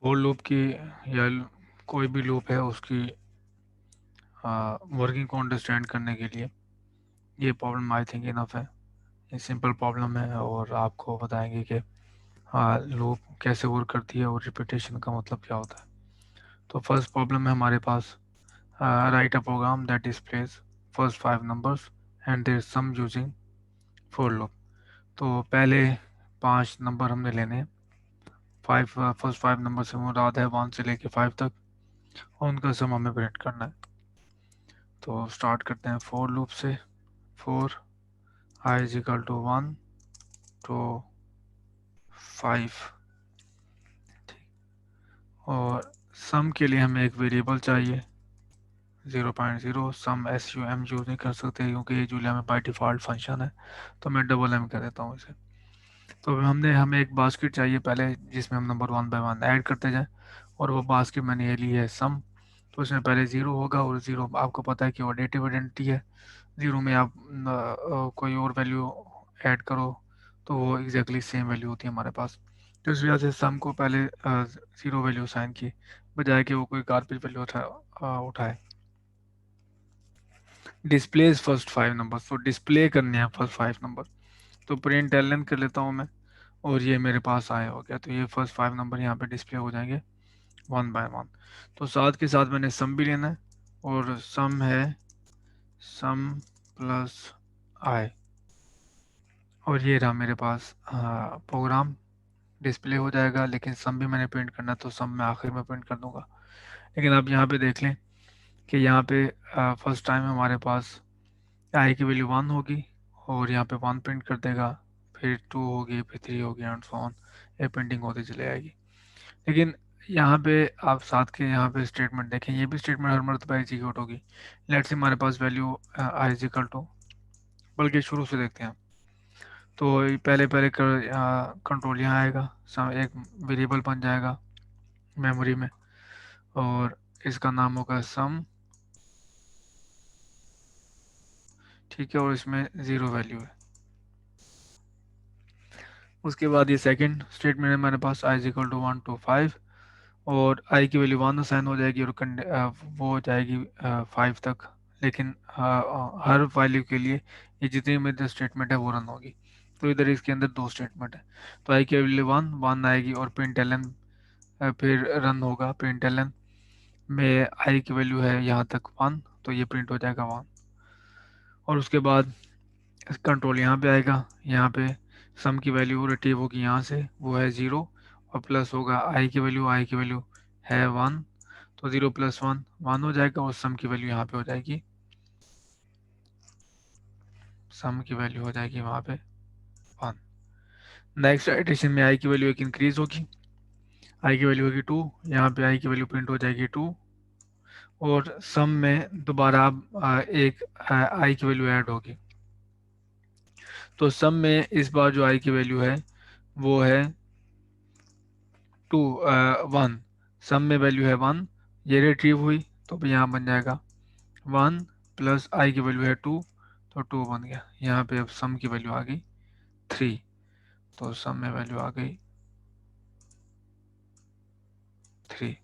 For loop की या कोई भी लूप है उसकी वर्किंग को अंडरस्टैंड करने के लिए ये प्रॉब्लम आई थिंक इनफ है। ये सिंपल प्रॉब्लम है और आपको बताएंगे कि लूप कैसे वर्क करती है और रिपीटेशन का मतलब क्या होता है। तो फर्स्ट प्रॉब्लम है हमारे पास, write a program that displays first five numbers and their sum using for loop. तो पहले पांच नंबर हमने लेने हैं। फर्स्ट फाइव नंबर से मुराद है वन से लेके फाइव तक, और उनका सम हमें प्रिंट करना है। तो स्टार्ट करते हैं फोर लूप से। For I is equal to one two five. और सम के लिए हमें एक वेरिएबल चाहिए 0.0। Sum S U M use नहीं कर सकते क्योंकि ये जूलिया में बाई डिफ़ॉल्ट फंक्शन है, तो मैं डबल एम कर देता हूँ इसे। तो हमें एक बास्केट चाहिए पहले जिसमें हम number one by one add करते जाएं, और वो बास्केट मैंने ये ली है सम। तो इसमें पहले ज़ीरो होगा, और ज़ीरो आपको पता है कि वो डेटिव आइडेंटिटी है। ज़ीरो में आप कोई और वैल्यू ऐड करो तो वो एग्जैक्टली सेम वैल्यू होती है हमारे पास। तो इस वजह से सम को पहले ज़ीरो वैल्यू साइन की, बजाय कि वो कोई गारपेज वैल्यू उठाए। डिस्प्लेज फर्स्ट फाइव नंबर, तो डिस्प्ले करने हैं फर्स्ट फाइव नंबर। तो प्रिंट एल कर लेता हूँ मैं, और ये मेरे पास आया हो गया। तो ये फर्स्ट फाइव नंबर यहाँ पे डिस्प्ले हो जाएंगे वन बाय वन। तो साथ के साथ मैंने सम भी लेना है, और सम है सम प्लस आई। और ये रहा मेरे पास प्रोग्राम। डिस्प्ले हो जाएगा, लेकिन सम भी मैंने प्रिंट करना है, तो सम मैं आखिर में प्रिंट कर दूंगा। लेकिन आप यहाँ पे देख लें कि यहाँ पे फर्स्ट टाइम हमारे पास आई की वैल्यू वन होगी, और यहाँ पे वन प्रिंट कर देगा, फिर टू होगी, फिर थ्री होगी, एंड सो ऑन। ये प्रिंटिंग होती चली जाएगी। लेकिन यहाँ पे आप साथ के यहाँ पे स्टेटमेंट देखें, ये भी स्टेटमेंट हर मरतबा एग्जीक्यूट होगी। लेट्स से हमारे पास value I is equal to, बल्कि शुरू से देखते हैं। तो ये पहले पहले कंट्रोल यहाँ आएगा, एक वेरिएबल बन जाएगा मेमोरी में, और इसका नाम होगा सम। ठीक है, और इसमें ज़ीरो वैल्यू है। उसके बाद ये सेकंड स्टेटमेंट है हमारे पास, I is equal to one two five, और आई की वैल्यू वन असाइन हो जाएगी, और वो हो जाएगी फाइव तक। लेकिन हर वैल्यू के लिए ये जितनी मेरी स्टेटमेंट है वो रन होगी। तो इधर इसके अंदर दो स्टेटमेंट है। तो आई की वैल्यू वन वन आएगी, और प्रिंट एल फिर रन होगा। प्रिंट एल में आई की वैल्यू है यहाँ तक वन, तो ये प्रिंट हो जाएगा वन। और उसके बाद कंट्रोल यहाँ पे आएगा। यहाँ पे सम की वैल्यू रिट्रीव होगी यहाँ से, वो है ज़ीरो, और प्लस होगा आई की वैल्यू है वन, तो ज़ीरो प्लस वन वन हो जाएगा, और सम की वैल्यू यहाँ पे हो जाएगी, सम की वैल्यू हो जाएगी वहाँ पे वन। नेक्स्ट एडिशन में आई की वैल्यू एक इंक्रीज होगी, आई की वैल्यू होगी टू, यहाँ पे आई की वैल्यू प्रिंट हो जाएगी टू। और सम में दोबारा अब एक आई की वैल्यू ऐड होगी। तो सम में इस बार जो आई की वैल्यू है वो है टू, वन। सम में वैल्यू है वन, ये रिट्रीव हुई, तो भी यहाँ बन जाएगा वन प्लस आई की वैल्यू है टू, तो टू बन गया। यहाँ पे अब सम की वैल्यू आ गई थ्री, तो सम में वैल्यू आ गई थ्री।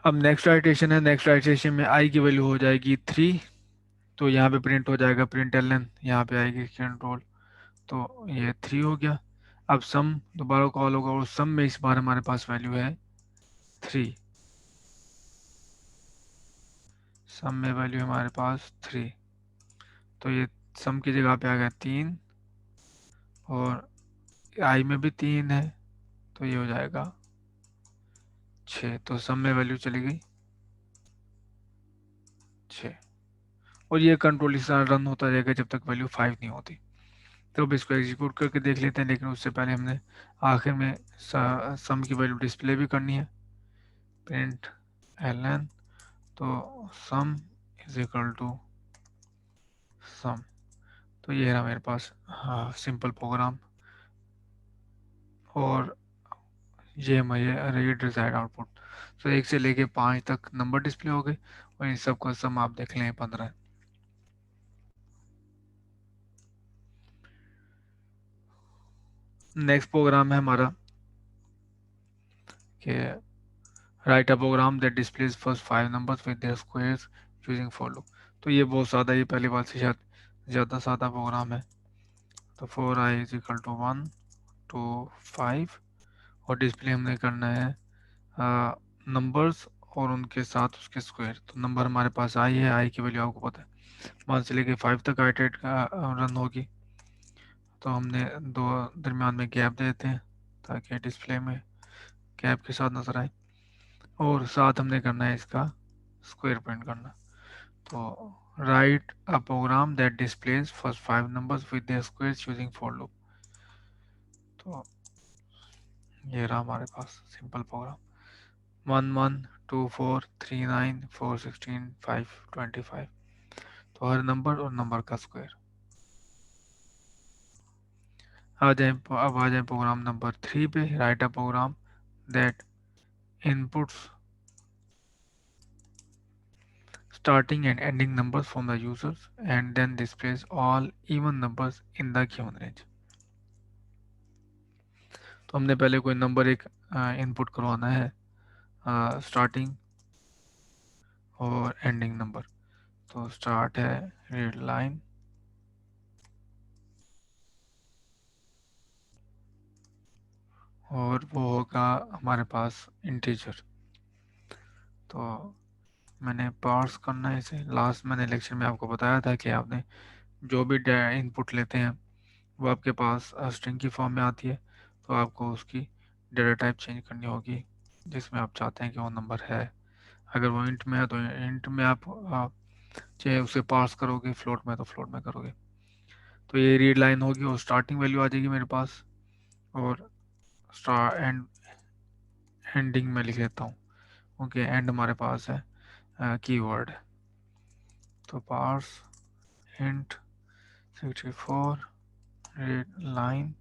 अब नेक्स्ट आइटेशन है, नेक्स्ट आइटेशन में आई की वैल्यू हो जाएगी थ्री, तो यहाँ पे प्रिंट हो जाएगा प्रिंट एल एन, यहाँ पे आएगी कंट्रोल, तो ये थ्री हो गया। अब सम दोबारा कॉल होगा, और सम में इस बार हमारे पास वैल्यू है थ्री। सम में वैल्यू हमारे पास थ्री, तो ये सम की जगह पे आ गया तीन, और आई में भी तीन है, तो ये हो जाएगा छः। तो सम में वैल्यू चली गई छः। और ये कंट्रोल इस तरह रन होता रहेगा जब तक वैल्यू फाइव नहीं होती। तो अब इसको एग्जीक्यूट करके देख लेते हैं, लेकिन उससे पहले हमने आखिर में सम की वैल्यू डिस्प्ले भी करनी है। प्रिंट एल एन, तो सम इज इक्वल टू सम। तो ये रहा मेरे पास सिंपल प्रोग्राम, और ये रही डिजायर्ड आउटपुट। तो एक से लेके पाँच तक नंबर डिस्प्ले हो गए, और इन सब का सम आप देख लें 15। नेक्स्ट प्रोग्राम है हमारा कि write a program that displays first 5 numbers with their squares using for loop. तो ये बहुत सादा, ये पहली बात से शायद ज़्यादा सादा प्रोग्राम है। तो 4i is equal to 1 to 5 और डिस्प्ले हमने करना है नंबर्स और उनके साथ उसके स्क्वायर। तो नंबर हमारे पास आई है, आई की वैल्यू आपको पता है, 1 से लेके 5 तक आइटरेट रन होगी। तो हमने दो दरमियान में गैप दे देते हैं ताकि डिस्प्ले में गैप के साथ नजर आए, और साथ हमने करना है इसका स्क्वायर प्रिंट करना। तो write a program that displays first 5 numbers with their squares using for loop. तो ये रहा हमारे पास सिंपल प्रोग्राम, 112439461525। तो हर नंबर और नंबर का स्क्वायर। अब आ जाए प्रोग्राम नंबर 3 पे। Write a program that inputs starting and ending numbers from the users and then displays all even numbers in the given range। तो हमने पहले कोई नंबर एक इनपुट करवाना है, स्टार्टिंग और एंडिंग नंबर। तो स्टार्ट है रीड लाइन, और वो होगा हमारे पास इंटीजर। तो मैंने पार्स करना है इसे। लास्ट मैंने लेक्चर में आपको बताया था कि आपने जो भी इनपुट लेते हैं वो आपके पास स्ट्रिंग की फॉर्म में आती है, तो आपको उसकी डेटा टाइप चेंज करनी होगी जिसमें आप चाहते हैं कि वो नंबर है। अगर वो इंट में है तो इंट में आप चाहे उसे पार्स करोगे, फ्लोट में तो फ्लोट में करोगे। तो ये रीड लाइन होगी और स्टार्टिंग वैल्यू आ जाएगी मेरे पास, और स्टार एंड एंडिंग में लिख लेता हूँ। ओके, एंड हमारे पास है कीवर्ड। तो पार्स इंट 64 रीड लाइन,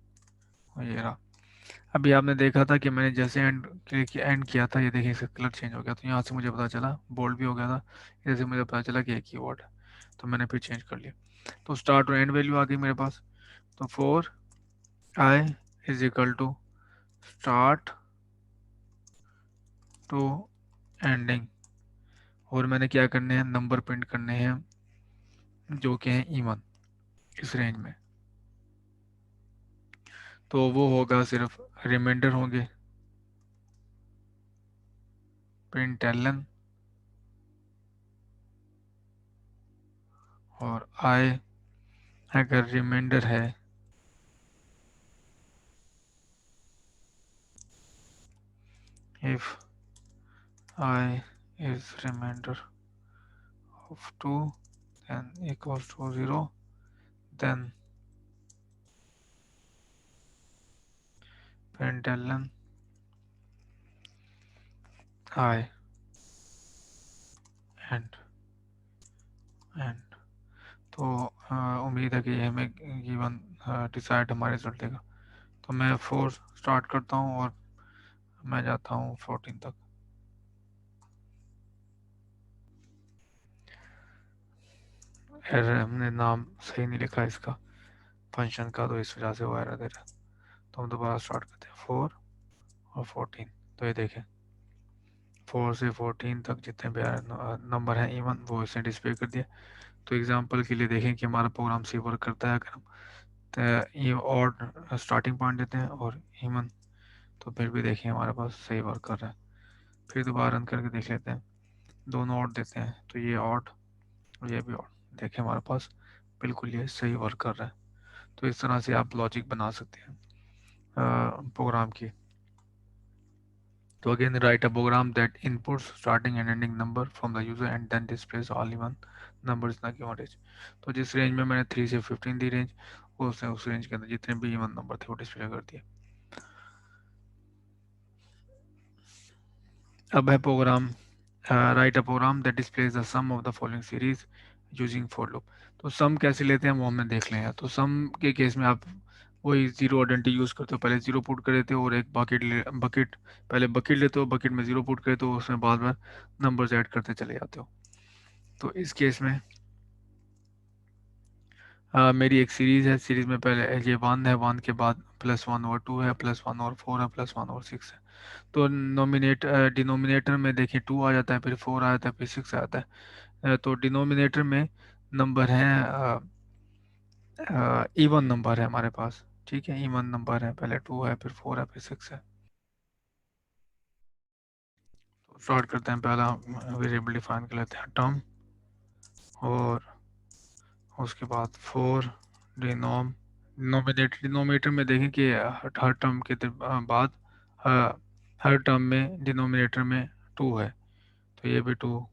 और ये रहा। अभी आपने देखा था कि मैंने जैसे एंड किया था, ये देखिए इसका कलर चेंज हो गया। तो यहाँ से मुझे पता चला, बोल्ड भी हो गया था, इधर से मुझे पता चला कि एक कीवर्ड है, तो मैंने फिर चेंज कर लिया। तो स्टार्ट और एंड वैल्यू आ गई मेरे पास। तो 4i is equal to start to ending, और मैंने क्या करने हैं, नंबर प्रिंट करने हैं जो कि हैं इवन इस रेंज में। तो वो होगा सिर्फ रिमाइंडर होंगे, प्रिंट एलन और आई अगर रिमाइंडर है if I is remainder of 2 then equals to 0, then println I and तो उम्मीद है कि ये हमें गिवन डिसाइड हमारे रिजल्ट देगा। तो मैं 4 स्टार्ट करता हूँ और मैं जाता हूँ 14 तक। एरर, हमने नाम सही नहीं लिखा इसका फंक्शन का, तो इस वजह से वो एरर दे रहा है। तो हम दोबारा स्टार्ट करते हैं 4 और 14। तो ये देखें 4 से 14 तक जितने भी नंबर हैं इवन, वो इसे डिस्प्ले कर दिया। तो एग्जांपल के लिए देखें कि हमारा प्रोग्राम सी वर्क करता है। अगर हम ये और स्टार्टिंग पॉइंट देते हैं और इवन, तो फिर भी देखिए हमारे पास सही वर्क कर रहा है। फिर दोबारा रन करके देख लेते हैं, दोनों ऑड देते हैं तो ये ऑड और ये भी ऑड, देखिए हमारे पास बिल्कुल ये सही वर्क कर रहा है। तो इस तरह से आप लॉजिक बना सकते हैं प्रोग्राम की। तो again write a program that inputs starting and ending number from the user and then displays all even numbers in the given range। तो जिस रेंज में मैंने 3 से 15 दी रेंज, उस रेंज के अंदर जितने भी इवन नंबर थे वो डिस्प्ले कर दिए। अब है program write a program that displays the sum of the following series using for loop. तो सम कैसे लेते हैं वो हमने देख लिया है। तो सम के केस में आप वही जीरो आइडेंटिटी यूज करते हो, पहले जीरो पुट कर देते हो और एक बकेट पहले बकेट लेते हो, बकेट में जीरो पुट करते हो, उसमें बार बार नंबर्स ऐड करते चले जाते हो। तो इस केस में मेरी एक सीरीज है, सीरीज में पहले ये 1 है, 1 के बाद +1 और 2 है, +1 और 4 है, +1 और 6 है। तो डिनोमिनेटर में देखिए 2 आ जाता है, फिर 4 आ जाता है, फिर 6 आता है। तो डिनोमिनेटर में नंबर है, इवन नंबर है हमारे पास। ठीक है, इवन नंबर है, पहले 2 है, फिर 4 है, फिर 6 है। तो स्टार्ट करते हैं, पहला वेरिएबल डिफाइन कर लेते हैं टर्म, और उसके बाद 4 डिनोमिनेटर में देखें कि हर टर्म के बाद हर टर्म में डिनोमिनेटर में 2 है, तो ये भी 2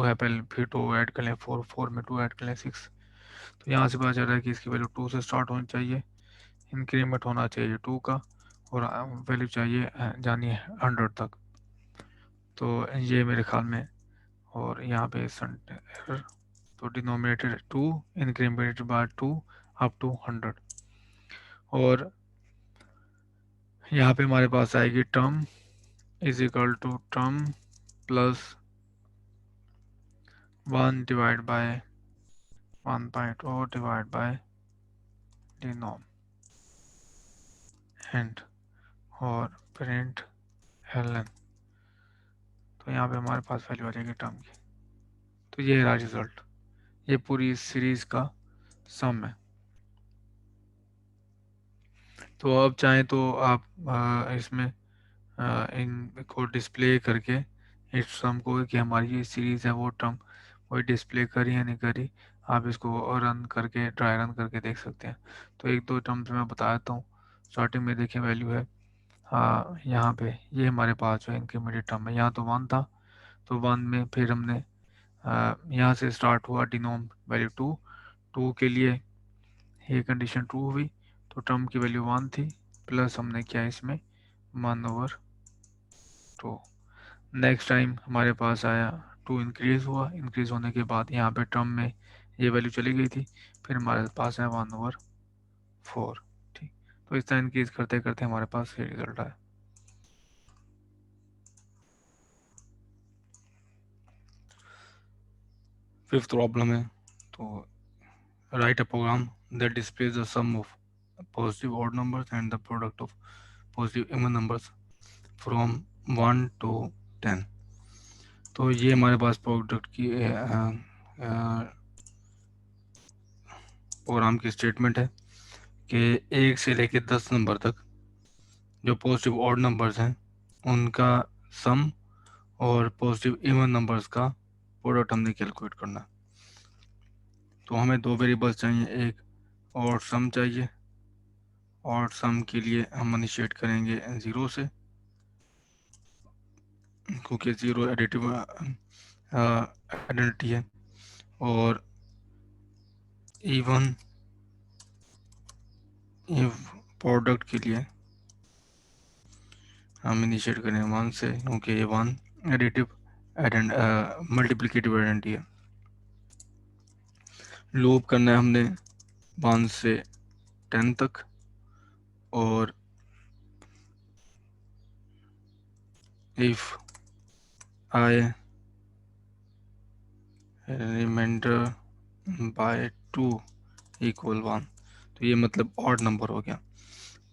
है पहले, फिर 2 ऐड कर लें, 4 में 2 ऐड कर लें, 6। तो यहाँ से पता चल रहा है कि इसकी वैल्यू 2 से स्टार्ट होनी चाहिए, इंक्रीमेंट होना चाहिए 2 का, और वैल्यू चाहिए जानी है 100 तक। तो ये मेरे ख्याल में, और यहाँ पे एरर, तो denominator 2 incremented by 2 up to 100। और यहाँ पे हमारे पास आएगी term is equal to term plus 1 divide by 1.0 divide by denom and, और प्रिंट एलन। तो यहाँ पे हमारे पास वैल्यू आ जाएगी टर्म की। तो ये रहा रिजल्ट, ये पूरी सीरीज का सम है। तो अब चाहें तो आप इसमें इनको डिस्प्ले करके इस सम को, कि हमारी ये सीरीज है वो टर्म वही डिस्प्ले करी या नहीं करी, आप इसको रन करके, ट्राई रन करके देख सकते हैं। तो एक दो टर्म्स मैं बता देता हूँ। स्टार्टिंग में देखिए वैल्यू है, यहाँ पे ये हमारे पास जो इंक्रीमेंटेड टर्म है, यहाँ तो 1 था, तो 1 में फिर हमने यहाँ से स्टार्ट हुआ डिनोम वैल्यू 2, 2 के लिए ये कंडीशन ट्रू हुई, तो टर्म की वैल्यू 1 थी, प्लस हमने किया इसमें 1/2। नेक्स्ट टाइम हमारे पास आया 2 इंक्रीज हुआ, इंक्रीज होने के बाद यहाँ पे टर्म में ये वैल्यू चली गई थी, फिर हमारे पास है 1/4। ठीक, तो इस तरह इंक्रीज करते करते हमारे पास ये रिजल्ट आया। फिफ्थ प्रॉब्लम है, तो write a program that displays the sum of positive odd numbers and the product of positive even numbers from 1 to 10। तो ये हमारे पास प्रोडक्ट की प्रोग्राम की स्टेटमेंट है कि 1 से लेकर 10 नंबर तक जो पॉजिटिव ऑड नंबर्स हैं उनका सम और पॉजिटिव इवन नंबर्स का प्रोडक्ट हमने कैलकुलेट करना है। तो हमें दो वेरिएबल्स चाहिए, एक और सम चाहिए, और सम के लिए हम इनिशिएट करेंगे 0 से, क्योंकि 0 एडिटिव आइडेंटिटी है। और इवन इफ प्रोडक्ट के लिए हम इनिशिएट करें 1 से, क्योंकि ये 1 एडिटिव मल्टीप्लिकेटिव आइडेंटिटी है। लूप करना है हमने 1 से 10 तक, और if I remainder by 2 equal 1, तो ये मतलब ऑड नंबर हो गया।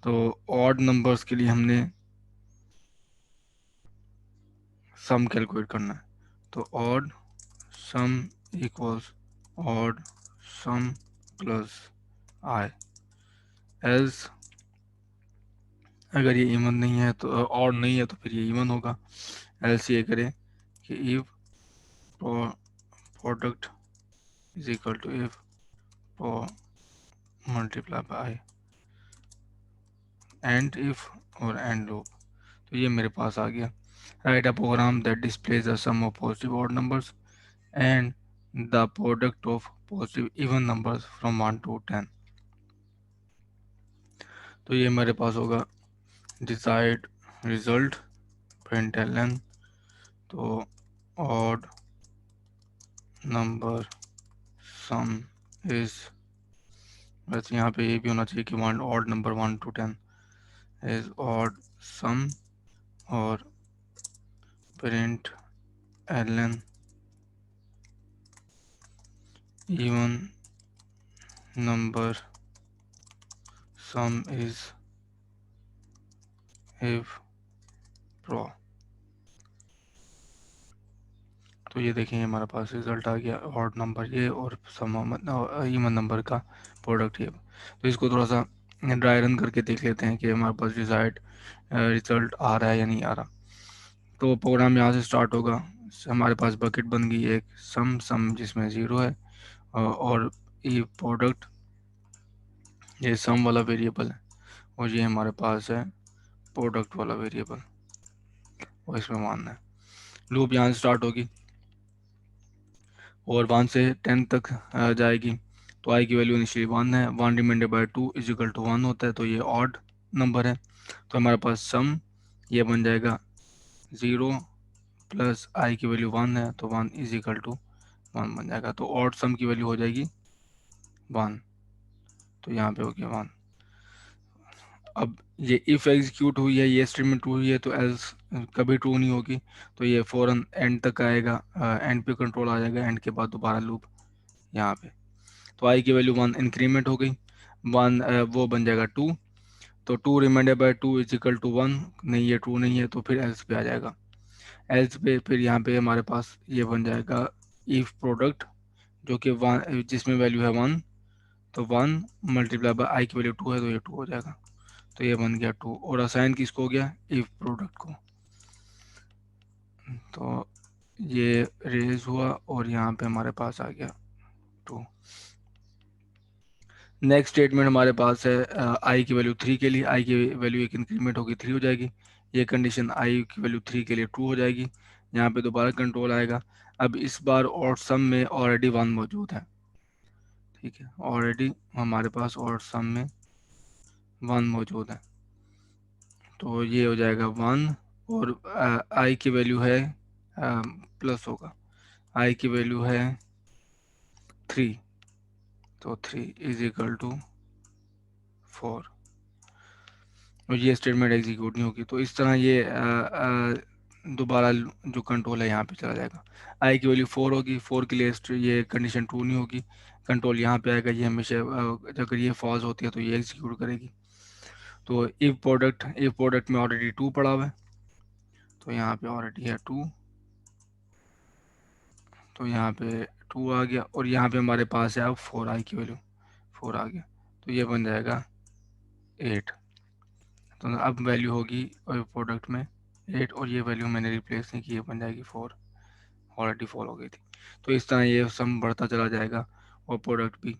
तो ऑड नंबर्स के लिए हमने सम कैलकुलेट करना है, तो ऑड सम इक्वल्स ऑड सम प्लस आई। एज अगर ये इवन नहीं है, तो ऑड नहीं है, तो फिर ये इवन होगा। एल्स ये करें कि if product is equal to if multiply by and if और एंड लूप। तो ये मेरे पास आ गया। Write a program that displays the sum of positive odd numbers and the product of positive even numbers from 1 to 10। तो ये मेरे पास होगा डिजायर्ड रिजल्ट println। तो ऑड नंबर सम इज, वैसे यहाँ पे ये भी होना चाहिए कि one odd number 1 to 10 is odd sum, और प्रिंट एलन even number sum is if pro. तो ये देखें हमारे पास रिज़ल्ट आ गया, ऑड नंबर ये और सम इवन नंबर का प्रोडक्ट ये। तो इसको थोड़ा सा ड्राई रन करके देख लेते हैं कि हमारे पास डिज़ायर्ड रिज़ल्ट आ रहा है या नहीं आ रहा। तो प्रोग्राम यहाँ से स्टार्ट होगा। हमारे पास बकेट बन गई एक सम सम जिसमें 0 है, और ये प्रोडक्ट, ये सम वाला वेरिएबल है, और ये हमारे पास है प्रोडक्ट वाला वेरिएबल, और इसमें मानना है। लूप यहाँ से स्टार्ट होगी और 1 से 10 तक जाएगी। तो आई की वैल्यू इनिशियली 1 है, 1 divided by 2 is equal to 1 होता है, तो ये ऑड नंबर है। तो हमारे पास सम ये बन जाएगा 0 प्लस आई की वैल्यू 1 है, तो 1 इज इक्वल टू 1 बन जाएगा। तो ऑड सम की वैल्यू हो जाएगी 1, तो यहाँ पे हो गया 1। अब ये इफ़ एग्जीक्यूट हुई है, ये स्टेटमेंट ट्रू हुई है, तो एल्स कभी ट्रू नहीं होगी, तो ये फ़ौरन एंड तक आएगा, एंड पे कंट्रोल आ जाएगा, एंड के बाद दोबारा लूप यहाँ पे। तो आई की वैल्यू 1 इंक्रीमेंट हो गई, 1 वो बन जाएगा 2, तो 2 reminded by 2 is equal to 1, नहीं ये ट्रू नहीं है, तो फिर एल्स पे आ जाएगा। एल्स पे फिर यहाँ पे हमारे पास ये बन जाएगा इफ प्रोडक्ट, जो कि 1 जिसमें वैल्यू है 1, तो 1 मल्टीप्लाई बाय आई की वैल्यू 2 है, तो ये 2 हो जाएगा। तो ये बन गया 2, और असाइन किसको हो गया, इफ प्रोडक्ट को। तो ये रेज हुआ और यहाँ पे हमारे पास आ गया 2। नेक्स्ट स्टेटमेंट हमारे पास है आई की वैल्यू 3 के लिए, आई की वैल्यू एक इंक्रीमेंट होगी 3 हो जाएगी, ये कंडीशन आई की वैल्यू 3 के लिए ट्रू हो जाएगी। यहाँ पे दोबारा कंट्रोल आएगा। अब इस बार और सम में ऑलरेडी 1 मौजूद है, ठीक है, ऑलरेडी हमारे पास और सम में 1 मौजूद है, तो ये हो जाएगा 1, और आई की वैल्यू है प्लस होगा, आई की वैल्यू है 3, तो 3 इज इक्वल टू 4, और ये स्टेटमेंट एग्जीक्यूट नहीं होगी। तो इस तरह ये दोबारा जो कंट्रोल है यहाँ पे चला जाएगा। आई की वैल्यू 4 होगी, 4 के लिए ये कंडीशन ट्रू नहीं होगी, कंट्रोल यहाँ पे आएगा, ये हमेशा अगर ये फॉल्स होती है तो ये एग्जीक्यूट करेगी। तो इफ प्रोडक्ट में ऑलरेडी 2 पड़ा हुआ है, तो यहाँ पे ऑलरेडी है 2, तो यहाँ पे 2 आ गया, और यहाँ पे हमारे पास है अब 4, आई की वैल्यू 4 आ गया, तो ये बन जाएगा 8। तो अब वैल्यू होगी प्रोडक्ट में 8, और ये वैल्यू मैंने रिप्लेस नहीं की, ये बन जाएगी 4, ऑलरेडी 4 हो गई थी। तो इस तरह ये सम बढ़ता चला जाएगा, और प्रोडक्ट भी,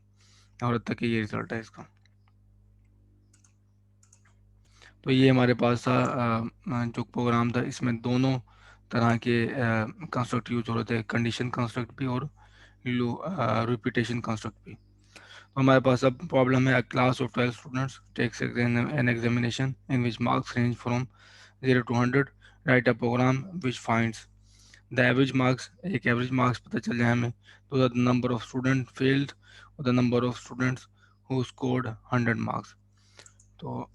और तक ये रिजल्ट है इसका। तो ये हमारे पास था जो प्रोग्राम था, इसमें दोनों तरह के कंस्ट्रक्ट यूज हो रहे थे, कंडीशन कंस्ट्रक्ट भी और रिपीटेशन कंस्ट्रक्ट भी। तो हमारे पास अब प्रॉब्लम है, class of 12 students takes an examination in which marks range from 0 to 100, write a program which finds the average marks. एक एवरेज मार्क्स पता चल जाए हमें, तो the number of student failed और the number of students who scored 100 marks. तो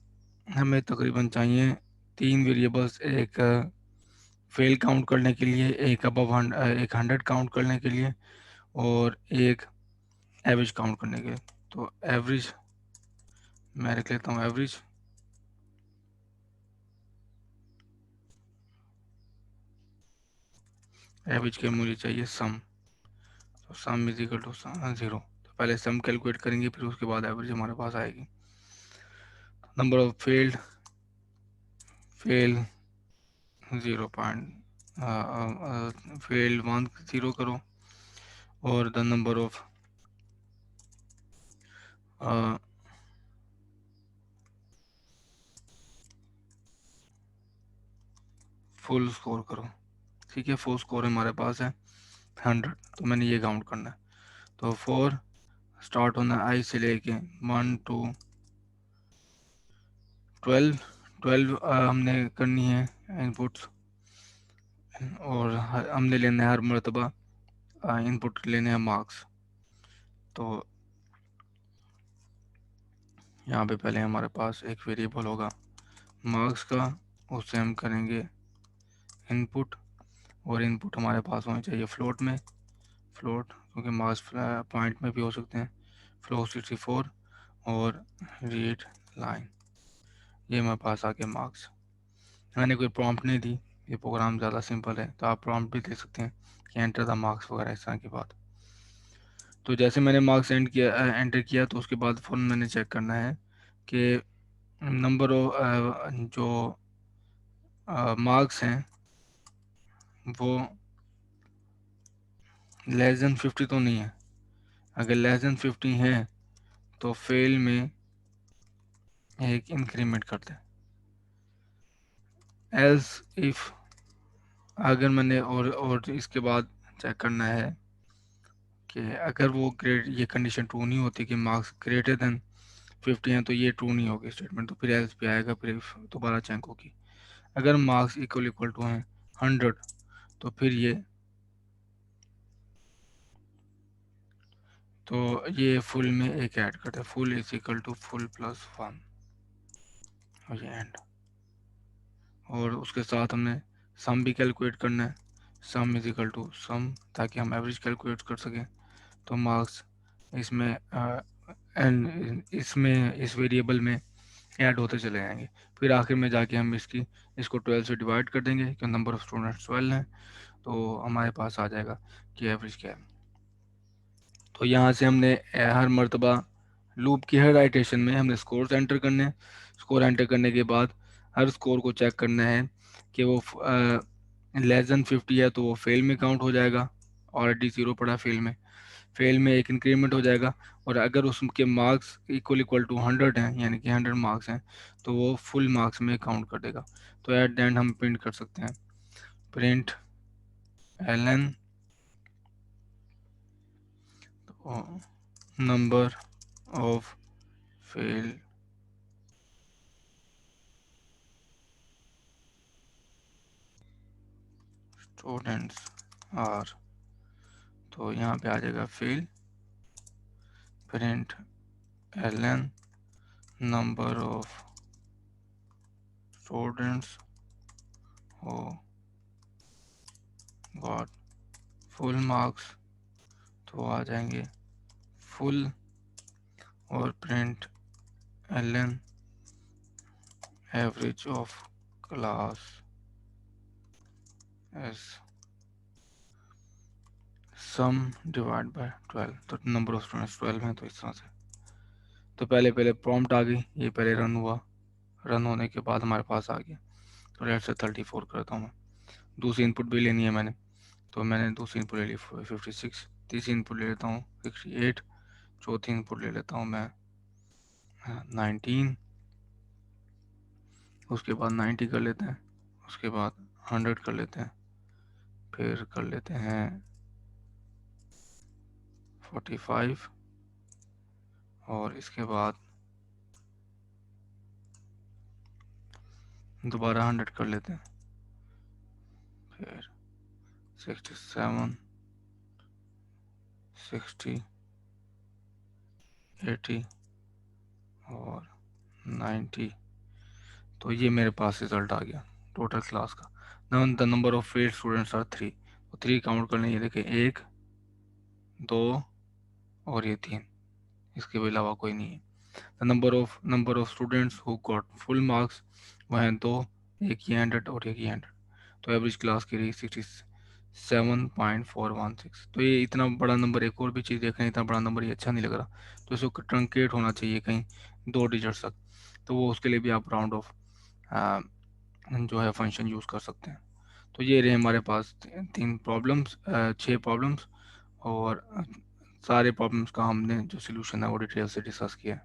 हमें तकरीबन चाहिए 3 वेरिएबल्स, एक फेल काउंट करने के लिए, एक अबव एक 100 काउंट करने के लिए, और एक एवरेज काउंट करने के लिए। तो एवरेज मैं लिख लेता हूँ, एवरेज के मुझे चाहिए सम, तो सम इज इक्वल टू 0। तो पहले सम कैलकुलेट करेंगे, फिर उसके बाद एवरेज हमारे पास आएगी। Number of fail 0 point, fail 1 0 करो, और the number of full score करो, ठीक है। फुल स्कोर हमारे पास है 100, तो मैंने ये काउंट करना है। तो 4 स्टार्ट होना है आई से लेके 1 to 12, 12 हमने करनी है इनपुट्स, और हमने लेना है हर मरतबा इनपुट लेने हैं मार्क्स। तो यहाँ पे पहले हमारे पास एक वेरिएबल होगा मार्क्स का, उससे हम करेंगे इनपुट, और इनपुट हमारे पास होने चाहिए फ्लोट में, फ्लोट क्योंकि मार्क्स पॉइंट में भी हो सकते हैं, फ्लोट 64 और रीड लाइन, ये हमारे पास आ गया मार्क्स। मैंने कोई प्रॉम्प्ट नहीं दी, ये प्रोग्राम ज़्यादा सिंपल है, तो आप प्रॉम्प्ट भी दे सकते हैं कि एंटर द मार्क्स वगैरह इस तरह की बात। तो जैसे मैंने मार्क्स एंटर किया तो उसके बाद फ़ौरन मैंने चेक करना है कि नंबर ऑफ जो मार्क्स हैं वो लेस देन 50 तो नहीं है। अगर लेस देन 50 है तो फेल में एक इंक्रीमेंट कर दें। एल्स इफ, अगर मैंने और इसके बाद चेक करना है कि अगर वो ग्रेड ये कंडीशन ट्रू नहीं होती कि मार्क्स ग्रेटर देन 50 हैं तो ये ट्रू नहीं होगी स्टेटमेंट, तो फिर एल्स पे आएगा, फिर if दोबारा चेक होगी। अगर मार्क्स इक्वल इक्वल टू हैं 100 तो फिर ये, तो ये फुल में एक ऐड करते हैं, full is equal to full plus 1 और ये एंड। और उसके साथ हमने सम भी कैलकुलेट करना है, सम इज इक्वल टू सम, ताकि हम एवरेज कैलकुलेट कर सकें। तो मार्क्स इसमें एंड इसमें इस वेरिएबल में ऐड होते चले जाएंगे। फिर आखिर में जाके हम इसको 12 से डिवाइड कर देंगे क्योंकि नंबर ऑफ स्टूडेंट्स 12 हैं, तो हमारे पास आ जाएगा कि एवरेज क्या है। तो यहाँ से हमने हर मर्तबा लूप की हर आइटेशन में हमने स्कोर्स एंटर करने हैं। स्कोर एंटर करने के बाद हर स्कोर को चेक करना है कि वो लेस देन 50 है तो वो फेल में काउंट हो जाएगा, ऑलरेडी ज़ीरो पड़ा फेल में, फेल में एक इंक्रीमेंट हो जाएगा। और अगर उसके मार्क्स इक्वल इक्वल टू 100 हैं, यानी कि 100 मार्क्स हैं, तो वो फुल मार्क्स में काउंट कर देगा। तो एट द एंड हम प्रिंट कर सकते हैं, print ln number of fail students are, तो यहाँ पे आ जाएगा fail, print ln number of students who got full marks, तो आ जाएंगे फुल, और print ln average of class as sum divide by 12, तो नंबर ऑफ स्टूडेंट्स 12 हैं, तो इस तरह से। तो पहले पहले प्रॉम्प्ट आ गई, ये पहले रन हुआ, रन होने के बाद हमारे पास आ गया। तो लेट से 34 करता हूँ मैं। दूसरी इनपुट भी लेनी है मैंने, तो मैंने दूसरी इनपुट ले ली 56, तीसरी इनपुट ले लेता हूँ 68, चौथी इनपुट ले लेता हूँ मैं 19, उसके बाद 90 कर लेते हैं, उसके बाद 100 कर लेते हैं, फिर कर लेते हैं 45, और इसके बाद दोबारा 100 कर लेते हैं, फिर 67, 60, 80 और 90। तो ये मेरे पास रिजल्ट आ गया टोटल क्लास का। The number of failed students are 3, तो 3 काउंट करने, ये देखें 1 2 और ये 3, इसके अलावा कोई नहीं है। The number of students who got full marks, वह हैं 2, एक ये 100 और एक ये 100। तो एवरेज क्लास की रही 67.416। तो ये इतना बड़ा नंबर, एक और भी चीज़ देख रहे हैं, इतना बड़ा नंबर ये अच्छा नहीं लग रहा, तो इसको ट्रंकेट होना चाहिए कहीं 2 डिजिट्स तक। तो वो उसके लिए भी आप राउंड ऑफ जो है फंक्शन यूज़ कर सकते हैं। तो ये रहे हमारे पास 3 प्रॉब्लम्स, 6 प्रॉब्लम्स, और सारे प्रॉब्लम्स का हमने जो सोल्यूशन है वो डिटेल से डिस्कस किया है।